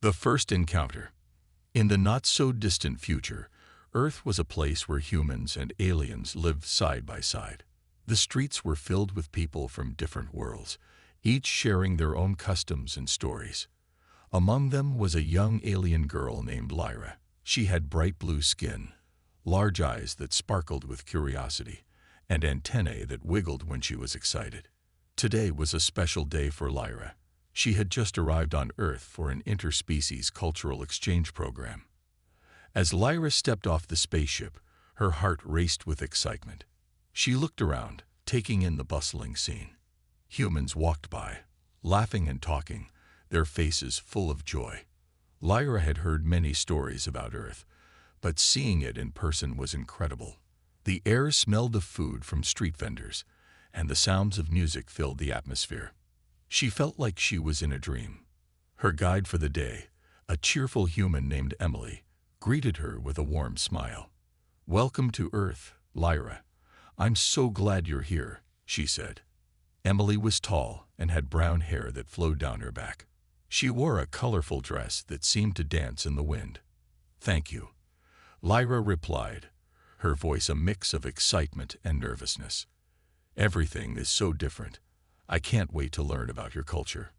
The first encounter. In the not-so-distant future, Earth was a place where humans and aliens lived side by side. The streets were filled with people from different worlds, each sharing their own customs and stories. Among them was a young alien girl named Lyra. She had bright blue skin, large eyes that sparkled with curiosity, and antennae that wiggled when she was excited. Today was a special day for Lyra. She had just arrived on Earth for an interspecies cultural exchange program. As Lyra stepped off the spaceship, her heart raced with excitement. She looked around, taking in the bustling scene. Humans walked by, laughing and talking, their faces full of joy. Lyra had heard many stories about Earth, but seeing it in person was incredible. The air smelled of food from street vendors, and the sounds of music filled the atmosphere. She felt like she was in a dream. Her guide for the day, a cheerful human named Emily, greeted her with a warm smile. "Welcome to Earth, Lyra. I'm so glad you're here," she said. Emily was tall and had brown hair that flowed down her back. She wore a colorful dress that seemed to dance in the wind. "Thank you," Lyra replied, her voice a mix of excitement and nervousness. "Everything is so different. I can't wait to learn about your culture."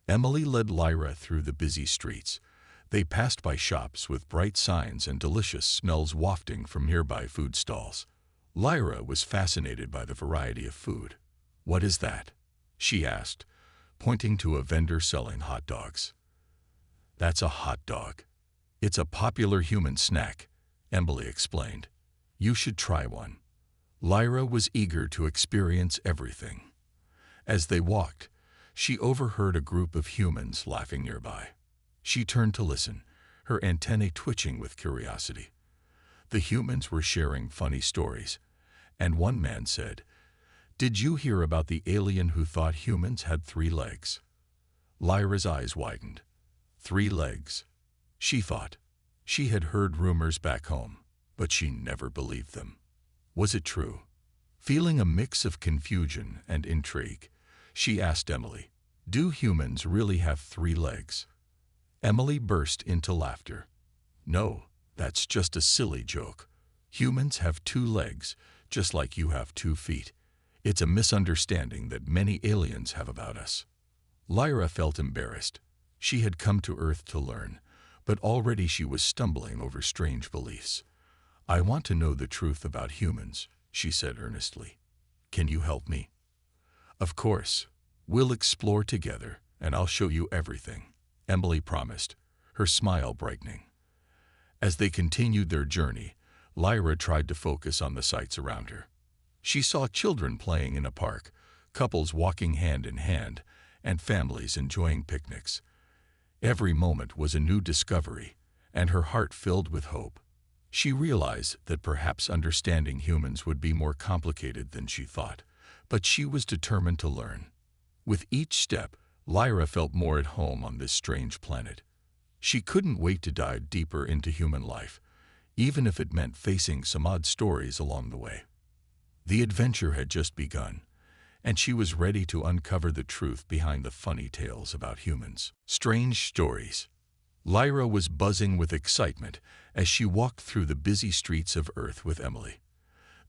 Emily led Lyra through the busy streets. They passed by shops with bright signs and delicious smells wafting from nearby food stalls. Lyra was fascinated by the variety of food. "What is that?" she asked, pointing to a vendor selling hot dogs. "That's a hot dog. It's a popular human snack," Emily explained. "You should try one." Lyra was eager to experience everything. As they walked, she overheard a group of humans laughing nearby. She turned to listen, her antennae twitching with curiosity. The humans were sharing funny stories, and one man said, "Did you hear about the alien who thought humans had 3 legs?" Lyra's eyes widened. 3 legs, she thought. She had heard rumors back home, but she never believed them. Was it true? Feeling a mix of confusion and intrigue, she asked Emily, "Do humans really have 3 legs?" Emily burst into laughter. "No, that's just a silly joke. Humans have 2 legs, just like you have 2 feet. It's a misunderstanding that many aliens have about us." Lyra felt embarrassed. She had come to Earth to learn, but already she was stumbling over strange beliefs. "I want to know the truth about humans," she said earnestly. "Can you help me?" "Of course. We'll explore together, and I'll show you everything," Emily promised, her smile brightening. As they continued their journey, Lyra tried to focus on the sights around her. She saw children playing in a park, couples walking hand in hand, and families enjoying picnics. Every moment was a new discovery, and her heart filled with hope. She realized that perhaps understanding humans would be more complicated than she thought, but she was determined to learn. With each step, Lyra felt more at home on this strange planet. She couldn't wait to dive deeper into human life, even if it meant facing some odd stories along the way. The adventure had just begun, and she was ready to uncover the truth behind the funny tales about humans. Strange stories. Lyra was buzzing with excitement as she walked through the busy streets of Earth with Emily.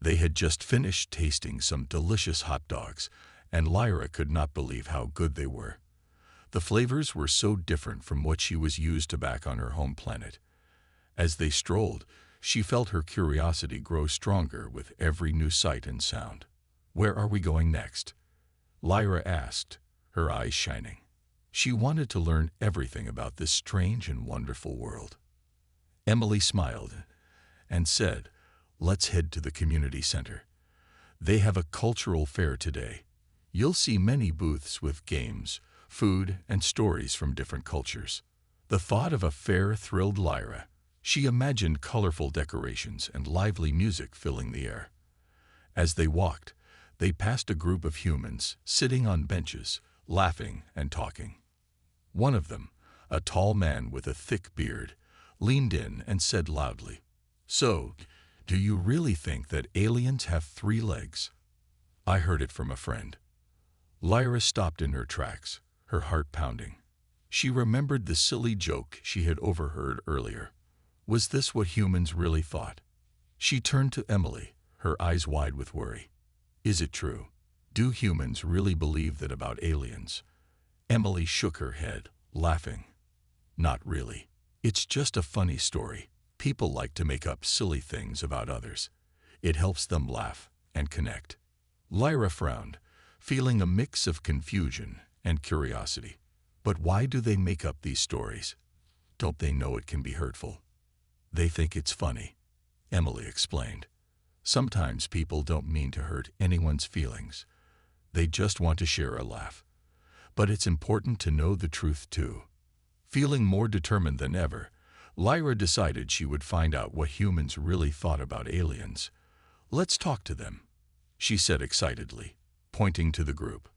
They had just finished tasting some delicious hot dogs, and Lyra could not believe how good they were. The flavors were so different from what she was used to back on her home planet. As they strolled, she felt her curiosity grow stronger with every new sight and sound. "Where are we going next?" Lyra asked, her eyes shining. She wanted to learn everything about this strange and wonderful world. Emily smiled and said, "Let's head to the community center. They have a cultural fair today. You'll see many booths with games, food, and stories from different cultures." The thought of a fair thrilled Lyra. She imagined colorful decorations and lively music filling the air. As they walked, they passed a group of humans sitting on benches, laughing and talking. One of them, a tall man with a thick beard, leaned in and said loudly, "So, do you really think that aliens have 3 legs?" "I heard it from a friend." Lyra stopped in her tracks, her heart pounding. She remembered the silly joke she had overheard earlier. Was this what humans really thought? She turned to Emily, her eyes wide with worry. Is it true? Do humans really believe that about aliens? Emily shook her head, laughing. Not really. It's just a funny story. People like to make up silly things about others. It helps them laugh and connect. Lyra frowned, feeling a mix of confusion and curiosity. But why do they make up these stories? Don't they know it can be hurtful? They think it's funny, Emily explained. Sometimes people don't mean to hurt anyone's feelings. They just want to share a laugh. But it's important to know the truth too. Feeling more determined than ever, Lyra decided she would find out what humans really thought about aliens. Let's talk to them, she said excitedly, pointing to the group.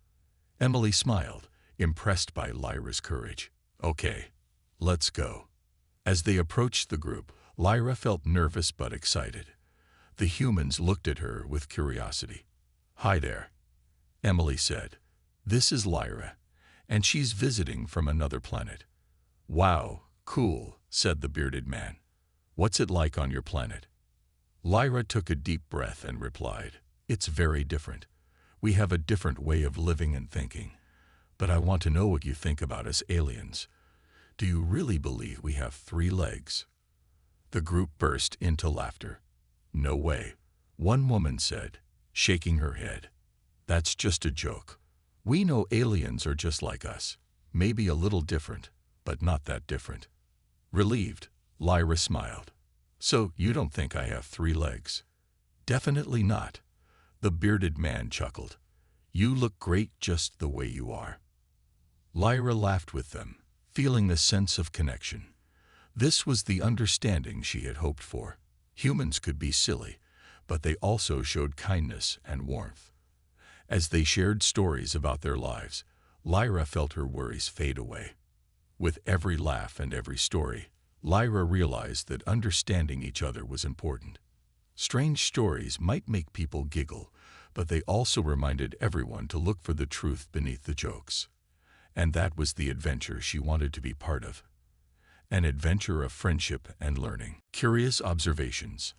Emily smiled, impressed by Lyra's courage. Okay, let's go. As they approached the group, Lyra felt nervous but excited. The humans looked at her with curiosity. Hi there, Emily said. This is Lyra, and she's visiting from another planet. Wow, cool, said the bearded man. What's it like on your planet? Lyra took a deep breath and replied, It's very different. We have a different way of living and thinking. But I want to know what you think about us aliens. Do you really believe we have 3 legs? The group burst into laughter. No way, one woman said, shaking her head. That's just a joke. We know aliens are just like us, maybe a little different, but not that different. Relieved, Lyra smiled. So you don't think I have 3 legs? Definitely not. The bearded man chuckled. You look great just the way you are. Lyra laughed with them, feeling a sense of connection. This was the understanding she had hoped for. Humans could be silly, but they also showed kindness and warmth. As they shared stories about their lives, Lyra felt her worries fade away. With every laugh and every story, Lyra realized that understanding each other was important. Strange stories might make people giggle, but they also reminded everyone to look for the truth beneath the jokes. And that was the adventure she wanted to be part of. An adventure of friendship and learning. Curious observations.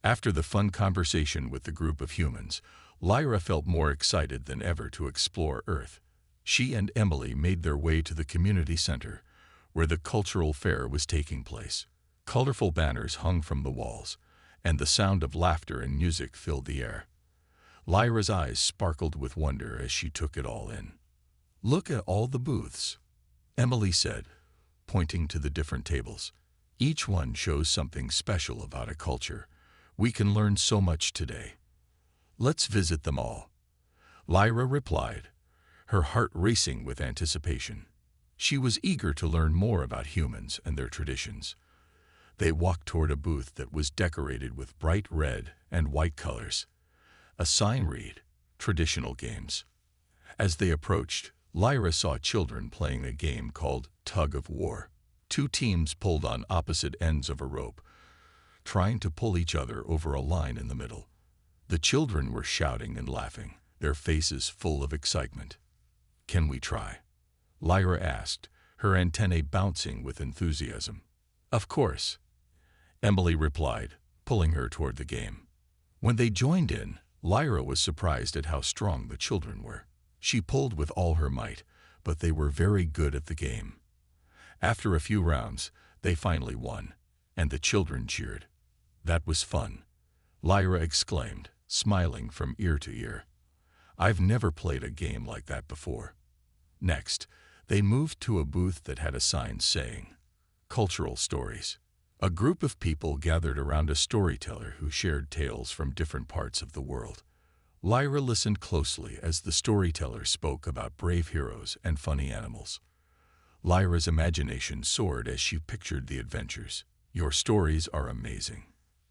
After the fun conversation with the group of humans, Lyra felt more excited than ever to explore Earth. She and Emily made their way to the community center, where the cultural fair was taking place. Colorful banners hung from the walls, and the sound of laughter and music filled the air. Lyra's eyes sparkled with wonder as she took it all in. Look at all the booths, Emily said, pointing to the different tables. Each one shows something special about a culture. We can learn so much today. Let's visit them all, Lyra replied, her heart racing with anticipation. She was eager to learn more about humans and their traditions. They walked toward a booth that was decorated with bright red and white colors. A sign read, Traditional Games. As they approached, Lyra saw children playing a game called Tug of War. 2 teams pulled on opposite ends of a rope, trying to pull each other over a line in the middle. The children were shouting and laughing, their faces full of excitement. Can we try? Lyra asked, her antennae bouncing with enthusiasm. Of course, Emily replied, pulling her toward the game. When they joined in, Lyra was surprised at how strong the children were. She pulled with all her might, but they were very good at the game. After a few rounds, they finally won, and the children cheered. That was fun, Lyra exclaimed, smiling from ear to ear. I've never played a game like that before. Next, they moved to a booth that had a sign saying, Cultural Stories. A group of people gathered around a storyteller who shared tales from different parts of the world. Lyra listened closely as the storyteller spoke about brave heroes and funny animals. Lyra's imagination soared as she pictured the adventures. Your stories are amazing,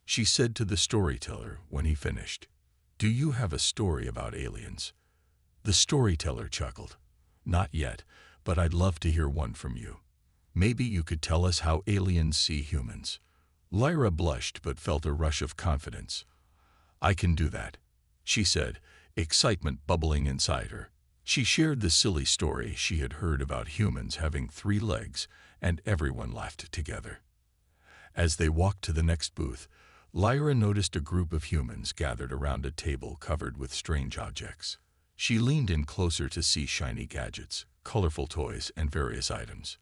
she said to the storyteller when he finished. Do you have a story about aliens? The storyteller chuckled. Not yet, but I'd love to hear one from you. Maybe you could tell us how aliens see humans. Lyra blushed but felt a rush of confidence. I can do that, she said, excitement bubbling inside her. She shared the silly story she had heard about humans having 3 legs, and everyone laughed together. As they walked to the next booth, Lyra noticed a group of humans gathered around a table covered with strange objects. She leaned in closer to see shiny gadgets, colorful toys, and various items.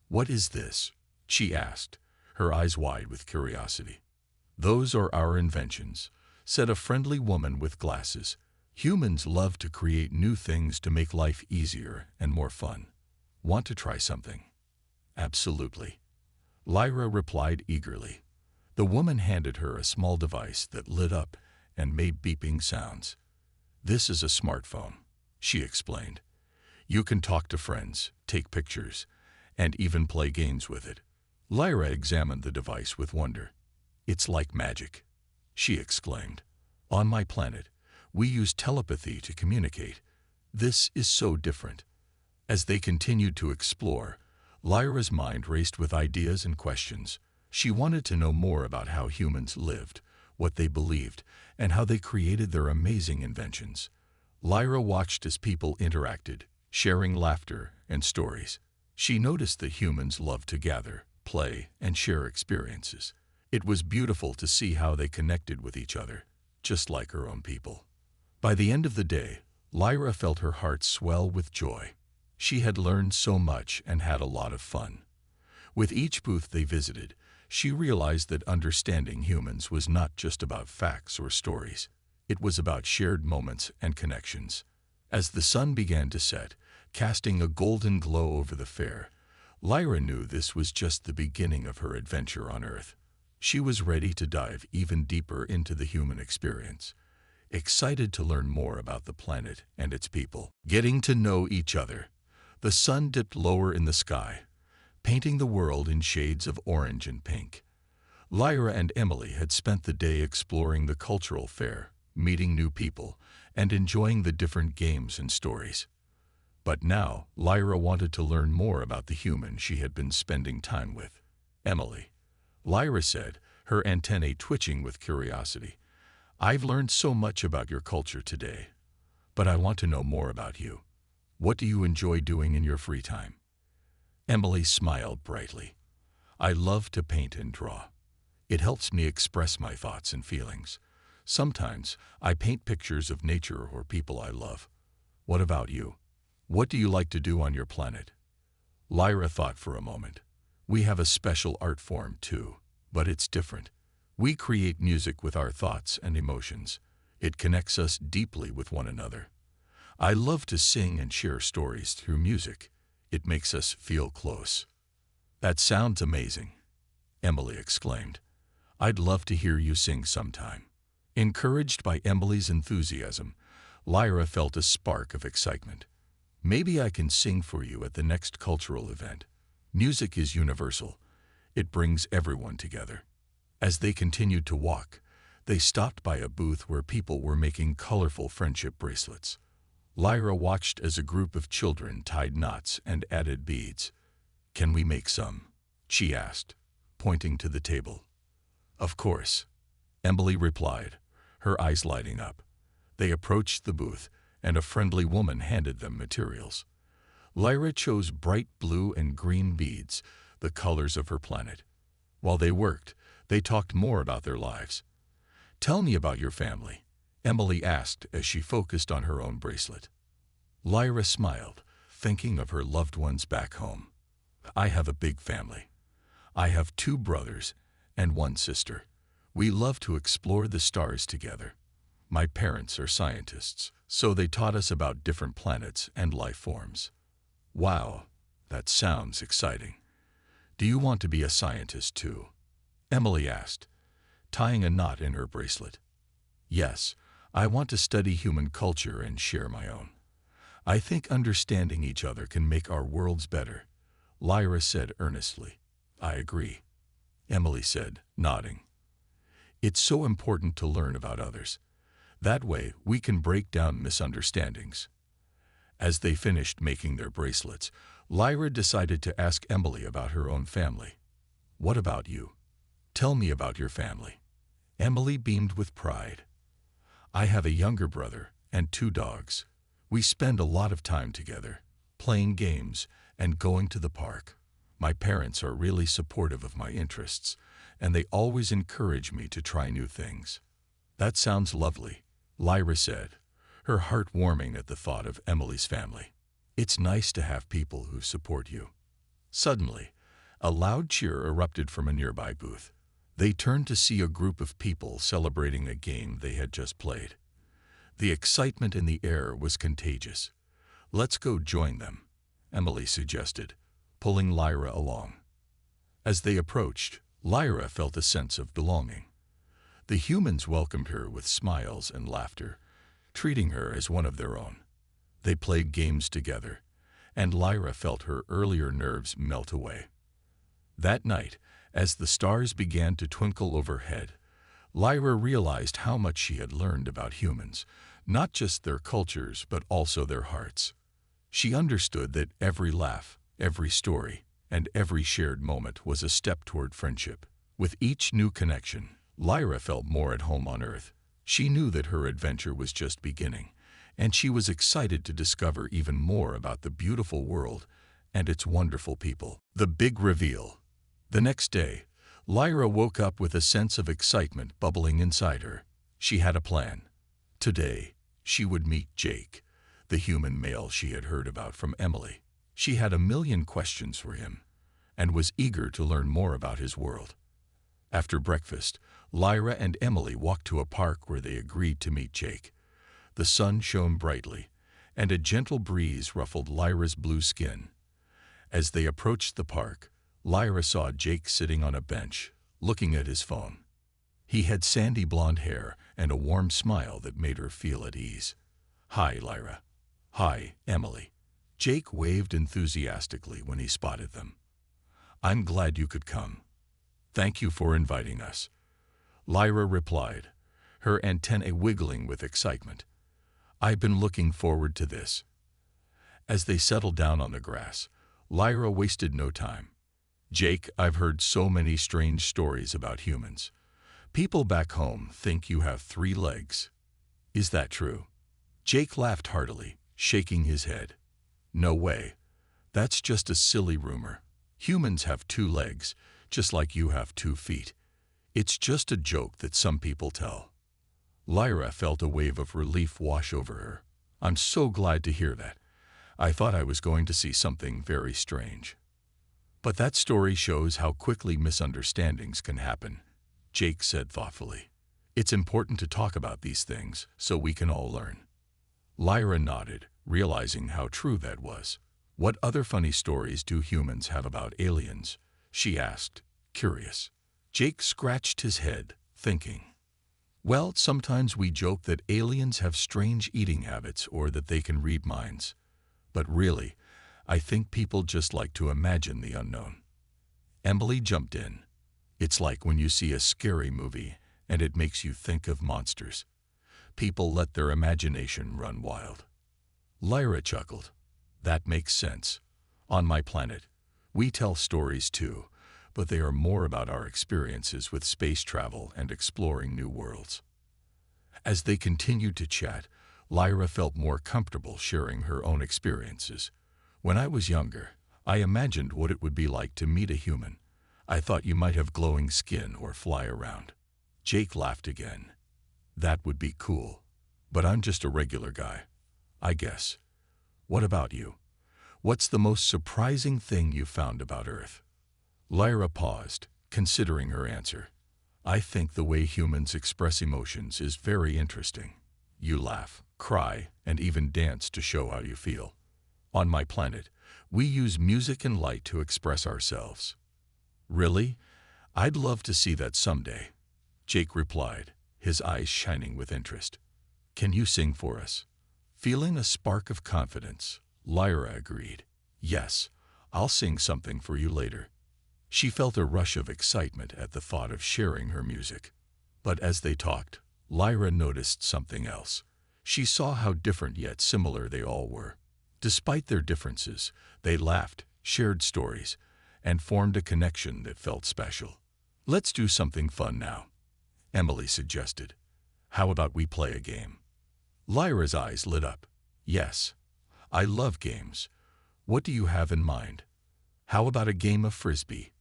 "What is this?" she asked, her eyes wide with curiosity. "Those are our inventions," said a friendly woman with glasses. "Humans love to create new things to make life easier and more fun. Want to try something?" "Absolutely," Lyra replied eagerly. The woman handed her a small device that lit up and made beeping sounds. "This is a smartphone," she explained. "You can talk to friends, take pictures, and even play games with it." Lyra examined the device with wonder. "It's like magic," she exclaimed. "On my planet, we use telepathy to communicate. This is so different." As they continued to explore, Lyra's mind raced with ideas and questions. She wanted to know more about how humans lived, what they believed, and how they created their amazing inventions. Lyra watched as people interacted, sharing laughter and stories. She noticed that humans loved to gather, play, and share experiences. It was beautiful to see how they connected with each other, just like her own people. By the end of the day, Lyra felt her heart swell with joy. She had learned so much and had a lot of fun. With each booth they visited, she realized that understanding humans was not just about facts or stories. It was about shared moments and connections. As the sun began to set, casting a golden glow over the fair, Lyra knew this was just the beginning of her adventure on Earth. She was ready to dive even deeper into the human experience, excited to learn more about the planet and its people. Getting to know each other, the sun dipped lower in the sky, painting the world in shades of orange and pink. Lyra and Emily had spent the day exploring the cultural fair, meeting new people, and enjoying the different games and stories. But now, Lyra wanted to learn more about the human she had been spending time with. "Emily," Lyra said, her antennae twitching with curiosity, "I've learned so much about your culture today, but I want to know more about you. What do you enjoy doing in your free time?" Emily smiled brightly. "I love to paint and draw. It helps me express my thoughts and feelings. Sometimes I paint pictures of nature or people I love. What about you? What do you like to do on your planet?" Lyra thought for a moment. "We have a special art form too, but it's different. We create music with our thoughts and emotions. It connects us deeply with one another. I love to sing and share stories through music. It makes us feel close." "That sounds amazing," Emily exclaimed. "I'd love to hear you sing sometime." Encouraged by Emily's enthusiasm, Lyra felt a spark of excitement. "Maybe I can sing for you at the next cultural event. Music is universal. It brings everyone together." As they continued to walk, they stopped by a booth where people were making colorful friendship bracelets. Lyra watched as a group of children tied knots and added beads. "Can we make some?" she asked, pointing to the table. "Of course," Emily replied, her eyes lighting up. They approached the booth, and a friendly woman handed them materials. Lyra chose bright blue and green beads, the colors of her planet. While they worked, they talked more about their lives. "Tell me about your family," Emily asked as she focused on her own bracelet. Lyra smiled, thinking of her loved ones back home. "I have a big family. I have 2 brothers and 1 sister. We love to explore the stars together. My parents are scientists, so they taught us about different planets and life forms." "Wow, that sounds exciting. Do you want to be a scientist too?" Emily asked, tying a knot in her bracelet. "Yes, I want to study human culture and share my own. I think understanding each other can make our worlds better," Lyra said earnestly. "I agree," Emily said, nodding. "It's so important to learn about others. That way we can break down misunderstandings." As they finished making their bracelets, Lyra decided to ask Emily about her own family. "What about you? Tell me about your family." Emily beamed with pride. "I have a younger brother and 2 dogs. We spend a lot of time together, playing games and going to the park. My parents are really supportive of my interests, and they always encourage me to try new things. That sounds lovely, Lyra said, her heart warming at the thought of Emily's family. It's nice to have people who support you. Suddenly, a loud cheer erupted from a nearby booth. They turned to see a group of people celebrating a game they had just played. The excitement in the air was contagious. Let's go join them, Emily suggested, pulling Lyra along. As they approached, Lyra felt a sense of belonging. The humans welcomed her with smiles and laughter, treating her as one of their own. They played games together, and Lyra felt her earlier nerves melt away. That night, as the stars began to twinkle overhead, Lyra realized how much she had learned about humans, not just their cultures but also their hearts. She understood that every laugh, every story, and every shared moment was a step toward friendship. With each new connection, Lyra felt more at home on Earth. She knew that her adventure was just beginning, and she was excited to discover even more about the beautiful world and its wonderful people. The big reveal. The next day, Lyra woke up with a sense of excitement bubbling inside her. She had a plan. Today, she would meet Jake, the human male she had heard about from Emily. She had a million questions for him, and was eager to learn more about his world. After breakfast, Lyra and Emily walked to a park where they agreed to meet Jake. The sun shone brightly, and a gentle breeze ruffled Lyra's blue skin. As they approached the park, Lyra saw Jake sitting on a bench, looking at his phone. He had sandy blonde hair and a warm smile that made her feel at ease. "Hi, Lyra." "Hi, Emily." Jake waved enthusiastically when he spotted them. "I'm glad you could come. Thank you for inviting us," Lyra replied, her antennae wiggling with excitement. "I've been looking forward to this." As they settled down on the grass, Lyra wasted no time. "Jake, I've heard so many strange stories about humans. People back home think you have 3 legs. Is that true?" Jake laughed heartily, shaking his head. "No way. That's just a silly rumor. Humans have 2 legs, just like you have 2 feet. It's just a joke that some people tell." Lyra felt a wave of relief wash over her. "I'm so glad to hear that. I thought I was going to see something very strange." "But that story shows how quickly misunderstandings can happen," Jake said thoughtfully. "It's important to talk about these things so we can all learn." Lyra nodded, realizing how true that was. "What other funny stories do humans have about aliens?" she asked, curious. Jake scratched his head, thinking. "Well, sometimes we joke that aliens have strange eating habits or that they can read minds. But really, I think people just like to imagine the unknown." Emily jumped in. "It's like when you see a scary movie and it makes you think of monsters. People let their imagination run wild." Lyra chuckled. "That makes sense. On my planet, we tell stories too, but they are more about our experiences with space travel and exploring new worlds." As they continued to chat, Lyra felt more comfortable sharing her own experiences. "When I was younger, I imagined what it would be like to meet a human. I thought you might have glowing skin or fly around." Jake laughed again. "That would be cool. But I'm just a regular guy, I guess. What about you? What's the most surprising thing you found about Earth?" Lyra paused, considering her answer. "I think the way humans express emotions is very interesting. You laugh, cry, and even dance to show how you feel. On my planet, we use music and light to express ourselves." "Really? I'd love to see that someday," Jake replied, his eyes shining with interest. "Can you sing for us?" Feeling a spark of confidence, Lyra agreed. "Yes, I'll sing something for you later." She felt a rush of excitement at the thought of sharing her music. But as they talked, Lyra noticed something else. She saw how different yet similar they all were. Despite their differences, they laughed, shared stories, and formed a connection that felt special. "Let's do something fun now," Emily suggested. "How about we play a game?" Lyra's eyes lit up. Yes, I love games. What do you have in mind? How about a game of frisbee?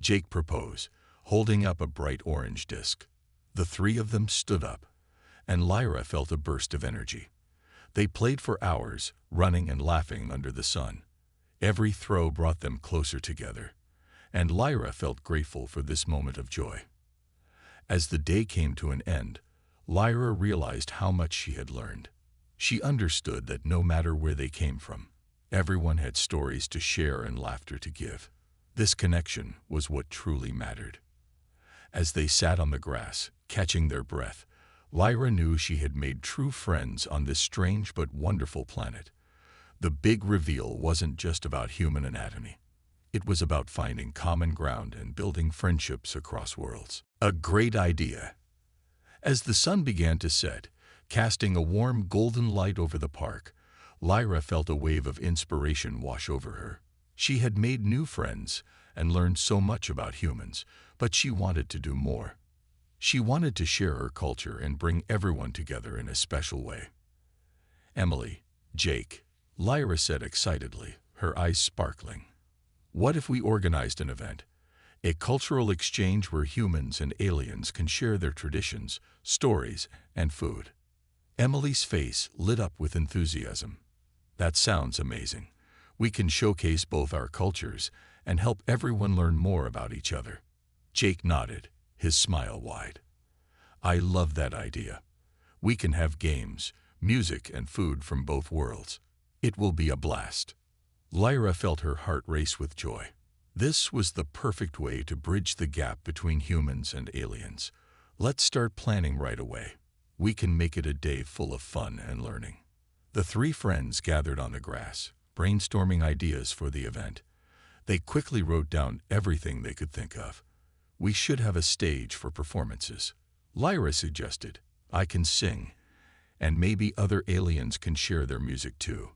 Jake proposed, holding up a bright orange disc. The three of them stood up, and Lyra felt a burst of energy. They played for hours, running and laughing under the sun. Every throw brought them closer together, and Lyra felt grateful for this moment of joy. As the day came to an end, Lyra realized how much she had learned. She understood that no matter where they came from, everyone had stories to share and laughter to give. This connection was what truly mattered. As they sat on the grass, catching their breath, Lyra knew she had made true friends on this strange but wonderful planet. The big reveal wasn't just about human anatomy. It was about finding common ground and building friendships across worlds. A great idea. As the sun began to set, casting a warm golden light over the park, Lyra felt a wave of inspiration wash over her. She had made new friends and learned so much about humans, but she wanted to do more. She wanted to share her culture and bring everyone together in a special way. Emily, Jake, Lyra said excitedly, her eyes sparkling. What if we organized an event? A cultural exchange where humans and aliens can share their traditions, stories, and food. Emily's face lit up with enthusiasm. That sounds amazing. We can showcase both our cultures and help everyone learn more about each other. Jake nodded, his smile wide. I love that idea. We can have games, music, and food from both worlds. It will be a blast. Lyra felt her heart race with joy. This was the perfect way to bridge the gap between humans and aliens. Let's start planning right away. We can make it a day full of fun and learning. The three friends gathered on the grass, brainstorming ideas for the event. They quickly wrote down everything they could think of. We should have a stage for performances. Lyra suggested, I can sing, and maybe other aliens can share their music too.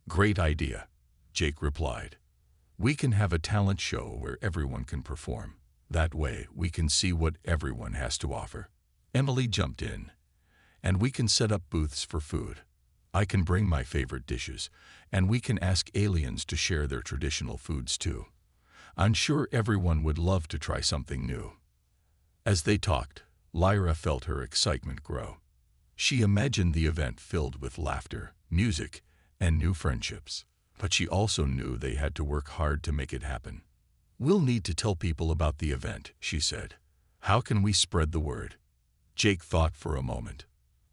Great idea, Jake replied. We can have a talent show where everyone can perform. That way we can see what everyone has to offer. Emily jumped in, and we can set up booths for food. I can bring my favorite dishes, and we can ask aliens to share their traditional foods too. I'm sure everyone would love to try something new. As they talked, Lyra felt her excitement grow. She imagined the event filled with laughter, music, and new friendships. But she also knew they had to work hard to make it happen. We'll need to tell people about the event, she said. How can we spread the word? Jake thought for a moment.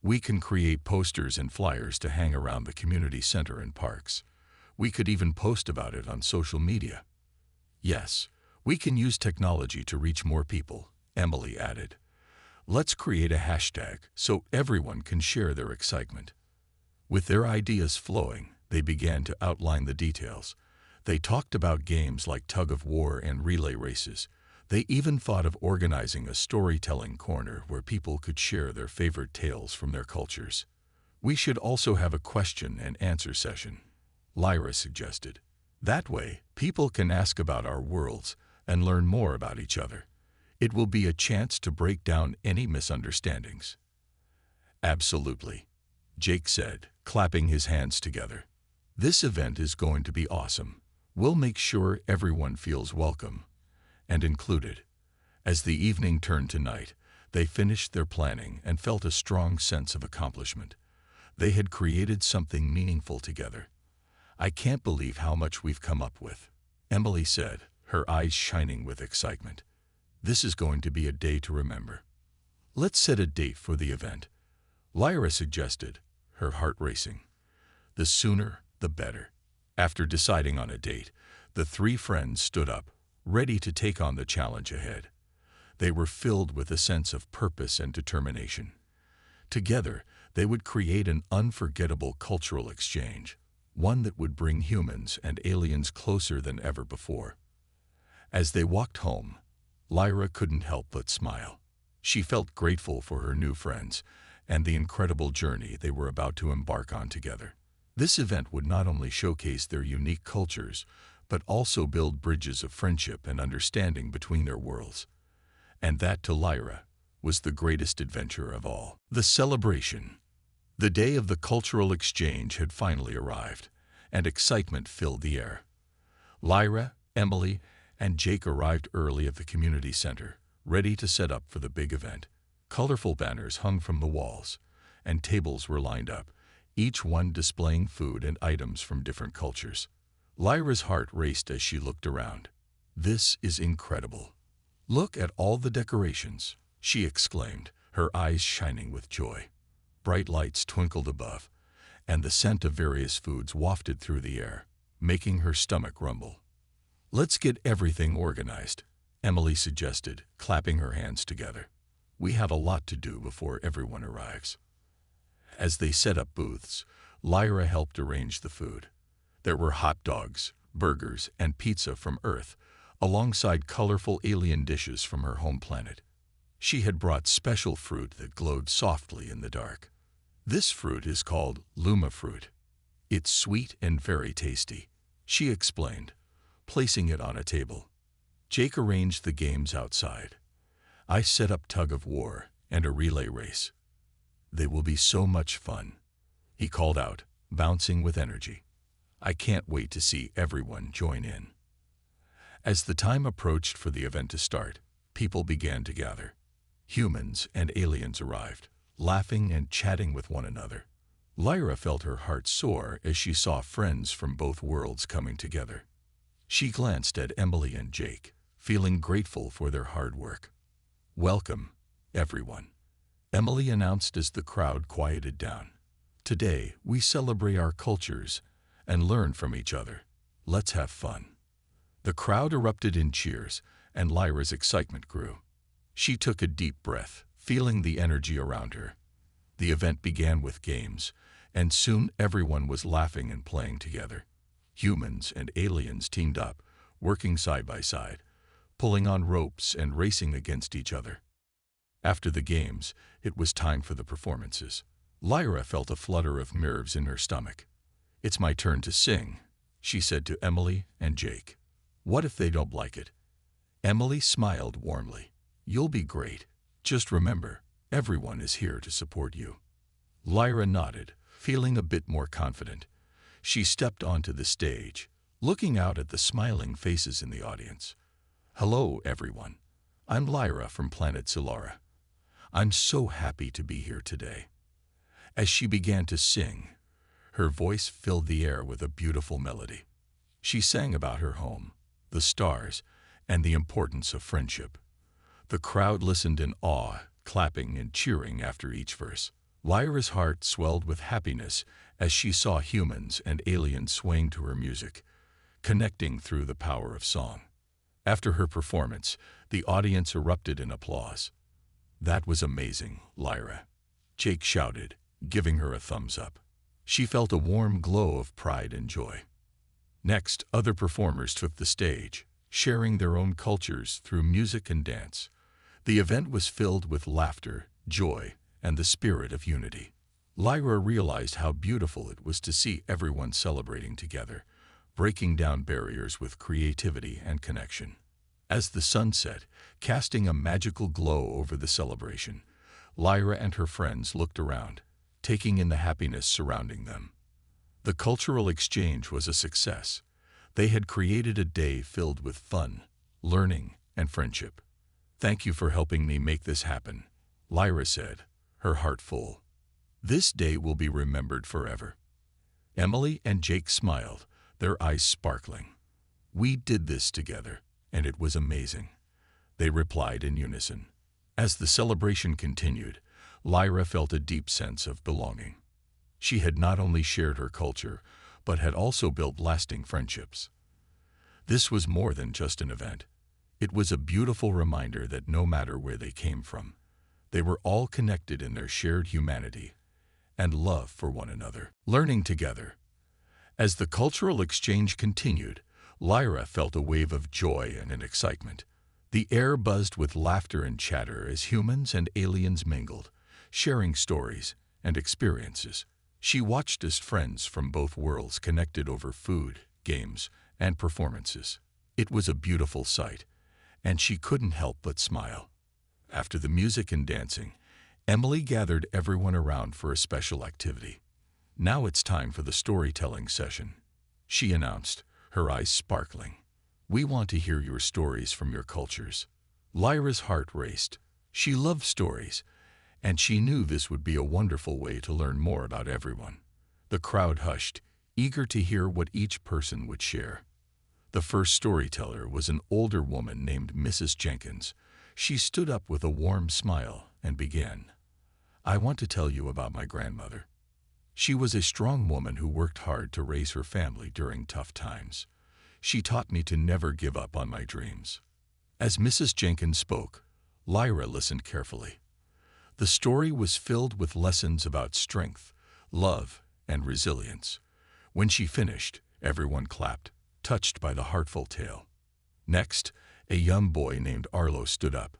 We can create posters and flyers to hang around the community center and parks. We could even post about it on social media. Yes, we can use technology to reach more people, Emily added. Let's create a hashtag so everyone can share their excitement. With their ideas flowing, they began to outline the details. They talked about games like tug-of-war and relay races. They even thought of organizing a storytelling corner where people could share their favorite tales from their cultures. We should also have a question and answer session, Lyra suggested. That way, people can ask about our worlds and learn more about each other. It will be a chance to break down any misunderstandings. Absolutely, Jake said, clapping his hands together. This event is going to be awesome. We'll make sure everyone feels welcome and included. As the evening turned to night, they finished their planning and felt a strong sense of accomplishment. They had created something meaningful together. I can't believe how much we've come up with, Emily said, her eyes shining with excitement. This is going to be a day to remember. Let's set a date for the event, Lyra suggested, her heart racing. The sooner, the better. After deciding on a date, the three friends stood up, ready to take on the challenge ahead. They were filled with a sense of purpose and determination. Together, they would create an unforgettable cultural exchange, one that would bring humans and aliens closer than ever before. As they walked home, Lyra couldn't help but smile. She felt grateful for her new friends and the incredible journey they were about to embark on together. This event would not only showcase their unique cultures, but also build bridges of friendship and understanding between their worlds. And that, to Lyra, was the greatest adventure of all. The celebration. The day of the cultural exchange had finally arrived, and excitement filled the air. Lyra, Emily, and Jake arrived early at the community center, ready to set up for the big event. Colorful banners hung from the walls, and tables were lined up, each one displaying food and items from different cultures. Lyra's heart raced as she looked around. "This is incredible. Look at all the decorations," she exclaimed, her eyes shining with joy. Bright lights twinkled above, and the scent of various foods wafted through the air, making her stomach rumble. "Let's get everything organized," Emily suggested, clapping her hands together. "We have a lot to do before everyone arrives." As they set up booths, Lyra helped arrange the food. There were hot dogs, burgers, and pizza from Earth, alongside colorful alien dishes from her home planet. She had brought special fruit that glowed softly in the dark. "This fruit is called Luma fruit. It's sweet and very tasty," she explained, placing it on a table. Jake arranged the games outside. I set up tug of war and a relay race. "They will be so much fun," he called out, bouncing with energy. "I can't wait to see everyone join in." As the time approached for the event to start, people began to gather. Humans and aliens arrived, laughing and chatting with one another. Lyra felt her heart soar as she saw friends from both worlds coming together. She glanced at Emily and Jake, feeling grateful for their hard work. "Welcome, everyone," Emily announced as the crowd quieted down. "Today, we celebrate our cultures and learn from each other. Let's have fun." The crowd erupted in cheers, and Lyra's excitement grew. She took a deep breath, feeling the energy around her. The event began with games, and soon everyone was laughing and playing together. Humans and aliens teamed up, working side by side, pulling on ropes and racing against each other. After the games, it was time for the performances. Lyra felt a flutter of nerves in her stomach. "It's my turn to sing," she said to Emily and Jake. "What if they don't like it?" Emily smiled warmly. "You'll be great. Just remember, everyone is here to support you." Lyra nodded, feeling a bit more confident. She stepped onto the stage, looking out at the smiling faces in the audience. "Hello, everyone. I'm Lyra from planet Solara. I'm so happy to be here today." As she began to sing, her voice filled the air with a beautiful melody. She sang about her home, the stars, and the importance of friendship. The crowd listened in awe, clapping and cheering after each verse. Lyra's heart swelled with happiness as she saw humans and aliens swaying to her music, connecting through the power of song. After her performance, the audience erupted in applause. "That was amazing, Lyra," Jake shouted, giving her a thumbs up. She felt a warm glow of pride and joy. Next, other performers took the stage, sharing their own cultures through music and dance. The event was filled with laughter, joy, and the spirit of unity. Lyra realized how beautiful it was to see everyone celebrating together, breaking down barriers with creativity and connection. As the sun set, casting a magical glow over the celebration, Lyra and her friends looked around, taking in the happiness surrounding them. The cultural exchange was a success. They had created a day filled with fun, learning, and friendship. "Thank you for helping me make this happen," Lyra said, her heart full. "This day will be remembered forever." Emily and Jake smiled, their eyes sparkling. "We did this together, and it was amazing," they replied in unison. As the celebration continued, Lyra felt a deep sense of belonging. She had not only shared her culture, but had also built lasting friendships. This was more than just an event. It was a beautiful reminder that no matter where they came from, they were all connected in their shared humanity and love for one another. Learning together. As the cultural exchange continued, Lyra felt a wave of joy and an excitement. The air buzzed with laughter and chatter as humans and aliens mingled, sharing stories and experiences. She watched as friends from both worlds connected over food, games, and performances. It was a beautiful sight, and she couldn't help but smile. After the music and dancing, Emily gathered everyone around for a special activity. "Now it's time for the storytelling session," she announced, her eyes sparkling. "We want to hear your stories from your cultures." Lyra's heart raced. She loved stories, and she knew this would be a wonderful way to learn more about everyone. The crowd hushed, eager to hear what each person would share. The first storyteller was an older woman named Mrs. Jenkins. She stood up with a warm smile and began. "I want to tell you about my grandmother. She was a strong woman who worked hard to raise her family during tough times. She taught me to never give up on my dreams." As Mrs. Jenkins spoke, Lyra listened carefully. The story was filled with lessons about strength, love, and resilience. When she finished, everyone clapped, touched by the heartful tale. Next, a young boy named Arlo stood up.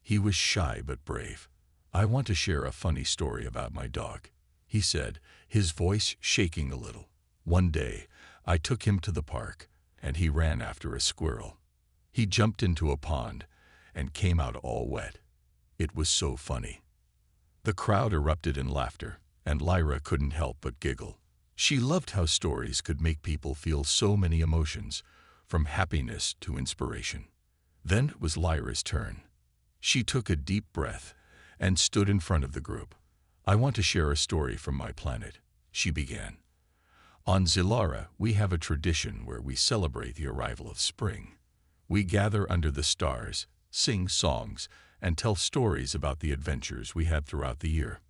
He was shy but brave. "I want to share a funny story about my dog," he said, his voice shaking a little. "One day, I took him to the park, and he ran after a squirrel. He jumped into a pond and came out all wet. It was so funny." The crowd erupted in laughter, and Lyra couldn't help but giggle. She loved how stories could make people feel so many emotions, from happiness to inspiration. Then it was Lyra's turn. She took a deep breath and stood in front of the group. "I want to share a story from my planet," she began. "On Zilara, we have a tradition where we celebrate the arrival of spring. We gather under the stars, sing songs, and tell stories about the adventures we had throughout the year."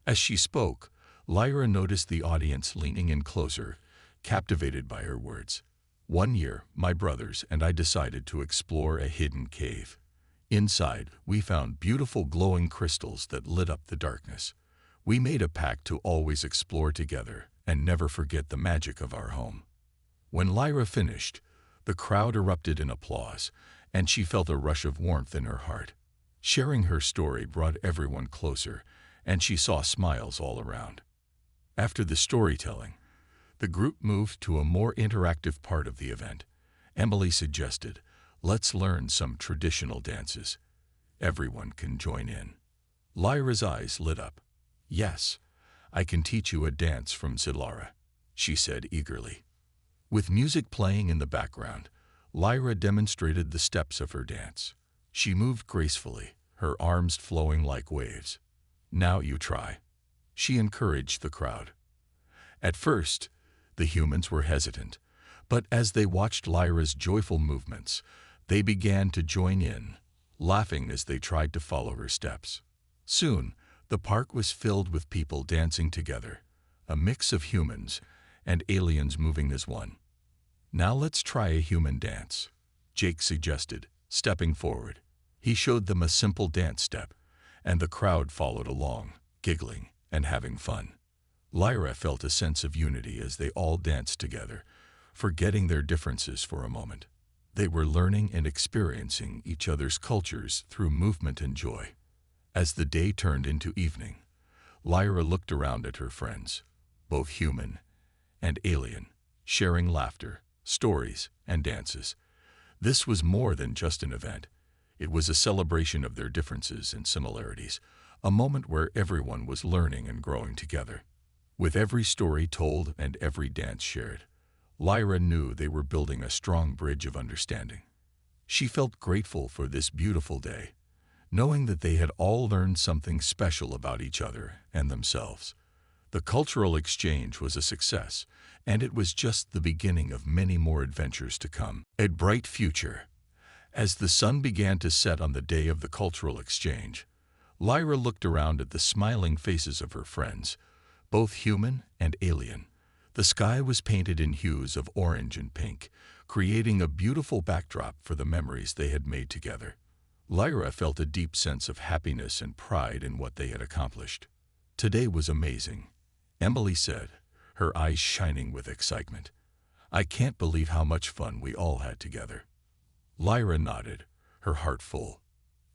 As she spoke, Lyra noticed the audience leaning in closer, captivated by her words. "One year, my brothers and I decided to explore a hidden cave. Inside, we found beautiful glowing crystals that lit up the darkness. We made a pact to always explore together and never forget the magic of our home." When Lyra finished, the crowd erupted in applause, and she felt a rush of warmth in her heart. Sharing her story brought everyone closer, and she saw smiles all around. After the storytelling, the group moved to a more interactive part of the event. Emily suggested, "Let's learn some traditional dances. Everyone can join in." Lyra's eyes lit up. "Yes, I can teach you a dance from Zilara," she said eagerly. With music playing in the background, Lyra demonstrated the steps of her dance. She moved gracefully, her arms flowing like waves. "Now you try," she encouraged the crowd. At first, the humans were hesitant, but as they watched Lyra's joyful movements, they began to join in, laughing as they tried to follow her steps. Soon, the park was filled with people dancing together, a mix of humans and aliens moving as one. "Now let's try a human dance," Jake suggested, stepping forward. He showed them a simple dance step, and the crowd followed along, giggling and having fun. Lyra felt a sense of unity as they all danced together, forgetting their differences for a moment. They were learning and experiencing each other's cultures through movement and joy. As the day turned into evening, Lyra looked around at her friends, both human and alien, sharing laughter, stories, and dances. This was more than just an event. It was a celebration of their differences and similarities, a moment where everyone was learning and growing together. With every story told and every dance shared, Lyra knew they were building a strong bridge of understanding. She felt grateful for this beautiful day, knowing that they had all learned something special about each other and themselves. The cultural exchange was a success, and it was just the beginning of many more adventures to come. A bright future. As the sun began to set on the day of the cultural exchange, Lyra looked around at the smiling faces of her friends, both human and alien. The sky was painted in hues of orange and pink, creating a beautiful backdrop for the memories they had made together. Lyra felt a deep sense of happiness and pride in what they had accomplished. "Today was amazing," Emily said, her eyes shining with excitement. "I can't believe how much fun we all had together." Lyra nodded, her heart full.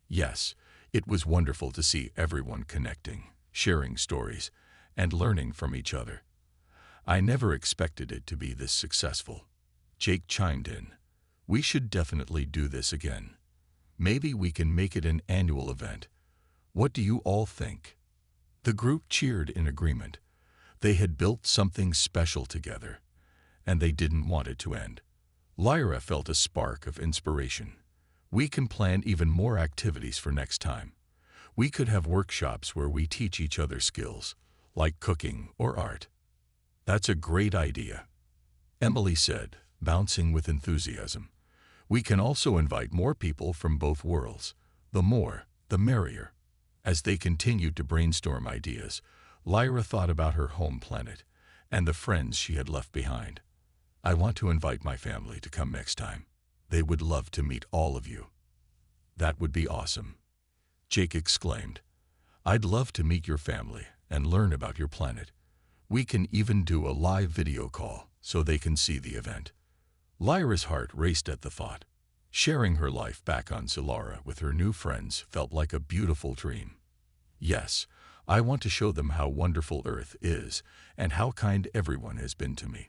Yes, it was wonderful to see everyone connecting, sharing stories, and learning from each other. "I never expected it to be this successful." Jake chimed in. "We should definitely do this again. Maybe we can make it an annual event." What do you all think? The group cheered in agreement. They had built something special together, and they didn't want it to end. Lyra felt a spark of inspiration. We can plan even more activities for next time. We could have workshops where we teach each other skills, like cooking or art. That's a great idea, Emily said, bouncing with enthusiasm. We can also invite more people from both worlds. The more, the merrier. As they continued to brainstorm ideas, Lyra thought about her home planet and the friends she had left behind. I want to invite my family to come next time. They would love to meet all of you. That would be awesome, Jake exclaimed. I'd love to meet your family and learn about your planet. We can even do a live video call so they can see the event. Lyra's heart raced at the thought. Sharing her life back on Solara with her new friends felt like a beautiful dream. Yes, I want to show them how wonderful Earth is and how kind everyone has been to me.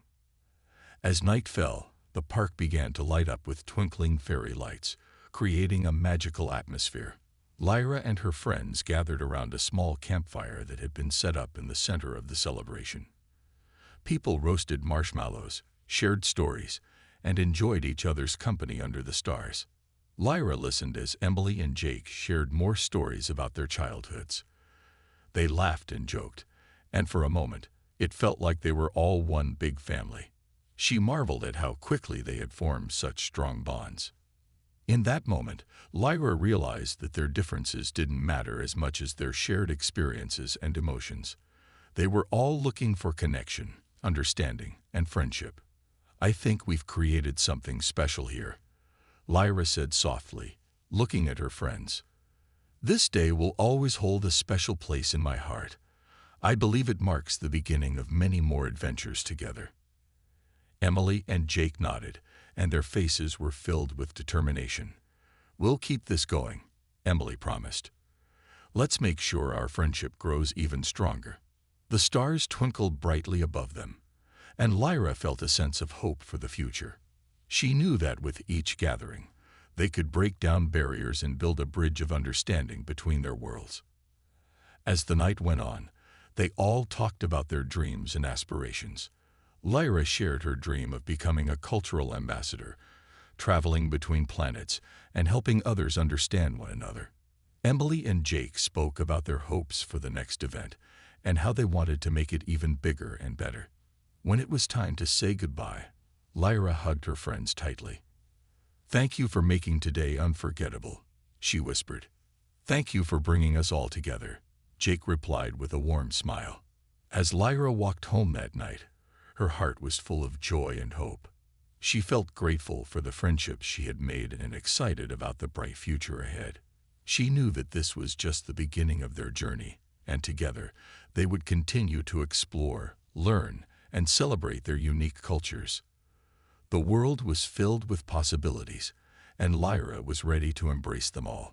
As night fell, the park began to light up with twinkling fairy lights, creating a magical atmosphere. Lyra and her friends gathered around a small campfire that had been set up in the center of the celebration. People roasted marshmallows, shared stories, and enjoyed each other's company under the stars. Lyra listened as Emily and Jake shared more stories about their childhoods. They laughed and joked, and for a moment, it felt like they were all one big family. She marveled at how quickly they had formed such strong bonds. In that moment, Lyra realized that their differences didn't matter as much as their shared experiences and emotions. They were all looking for connection, understanding, and friendship. I think we've created something special here, Lyra said softly, looking at her friends. This day will always hold a special place in my heart. I believe it marks the beginning of many more adventures together. Emily and Jake nodded, and their faces were filled with determination. We'll keep this going, Emily promised. Let's make sure our friendship grows even stronger. The stars twinkled brightly above them, and Lyra felt a sense of hope for the future. She knew that with each gathering, they could break down barriers and build a bridge of understanding between their worlds. As the night went on, they all talked about their dreams and aspirations. Lyra shared her dream of becoming a cultural ambassador, traveling between planets and helping others understand one another. Emily and Jake spoke about their hopes for the next event and how they wanted to make it even bigger and better. When it was time to say goodbye, Lyra hugged her friends tightly. Thank you for making today unforgettable, she whispered. Thank you for bringing us all together, Jake replied with a warm smile. As Lyra walked home that night, her heart was full of joy and hope. She felt grateful for the friendships she had made and excited about the bright future ahead. She knew that this was just the beginning of their journey, and together they would continue to explore, learn, and celebrate their unique cultures. The world was filled with possibilities, and Lyra was ready to embrace them all.